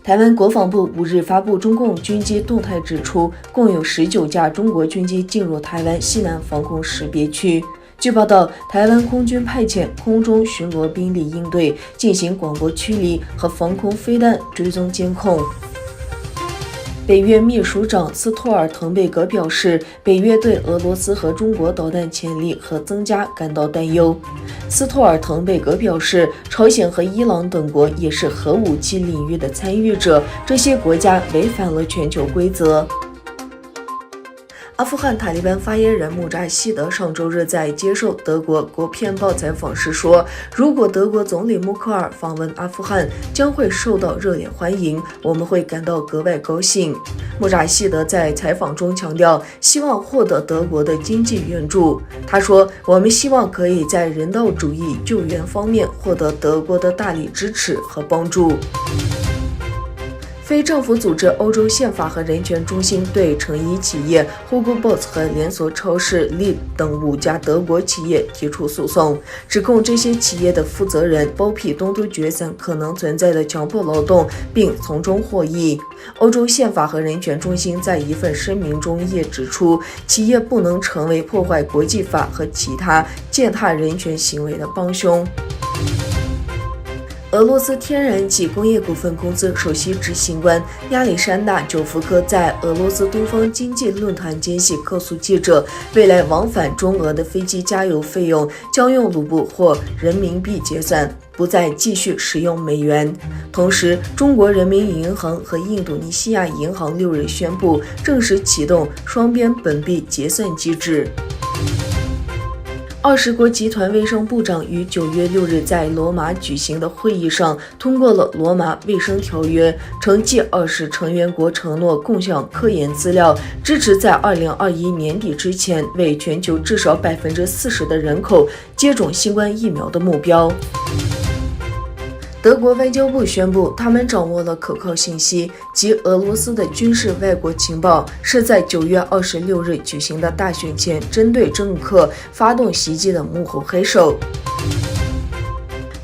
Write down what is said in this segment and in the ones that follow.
台湾国防部5日发布中共军机动态，指出共有19架中国军机进入台湾西南防空识别区。据报道，台湾空军派遣空中巡逻兵力应对，进行广播驱离和防空飞弹追踪监控。北约秘书长斯托尔滕贝格表示，北约对俄罗斯和中国导弹潜力和增加感到担忧。斯托尔滕贝格表示，朝鲜和伊朗等国也是核武器领域的参与者，这些国家违反了全球规则。阿富汗塔利班发言人穆扎希德上周日在接受德国国片报采访时说，如果德国总理默克尔访问阿富汗，将会受到热烈欢迎，我们会感到格外高兴。穆扎希德在采访中强调，希望获得德国的经济援助。他说，我们希望可以在人道主义救援方面获得德国的大力支持和帮助。非政府组织欧洲宪法和人权中心对成衣企业 Hugo Boss 和连锁超市 Lidl 等5家德国企业提出诉讼，指控这些企业的负责人包庇东突厥省可能存在的强迫劳动，并从中获益。欧洲宪法和人权中心在一份声明中也指出，企业不能成为破坏国际法和其他践踏人权行为的帮凶。俄罗斯天然气工业股份公司首席执行官亚历山大·久夫科在俄罗斯东方经济论坛间隙告诉记者，未来往返中俄的飞机加油费用将用卢布或人民币结算，不再继续使用美元。同时，中国人民银行和印度尼西亚银行6日宣布正式启动双边本币结算机制。20国集团卫生部长于9月6日在罗马举行的会议上通过了罗马卫生条约，称G20成员国承诺共享科研资料，支持在2021年底之前为全球至少40%的人口接种新冠疫苗的目标。德国外交部宣布，他们掌握了可靠信息，即俄罗斯的军事外国情报是在9月26日举行的大选前针对政客发动袭击的幕后黑手。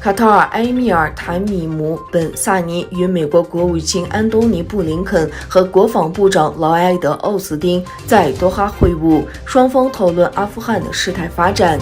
卡塔尔埃米尔塔米姆·本·萨尼与美国国务卿安东尼·布林肯和国防部长劳埃德·奥斯汀在多哈会晤，双方讨论阿富汗的事态发展。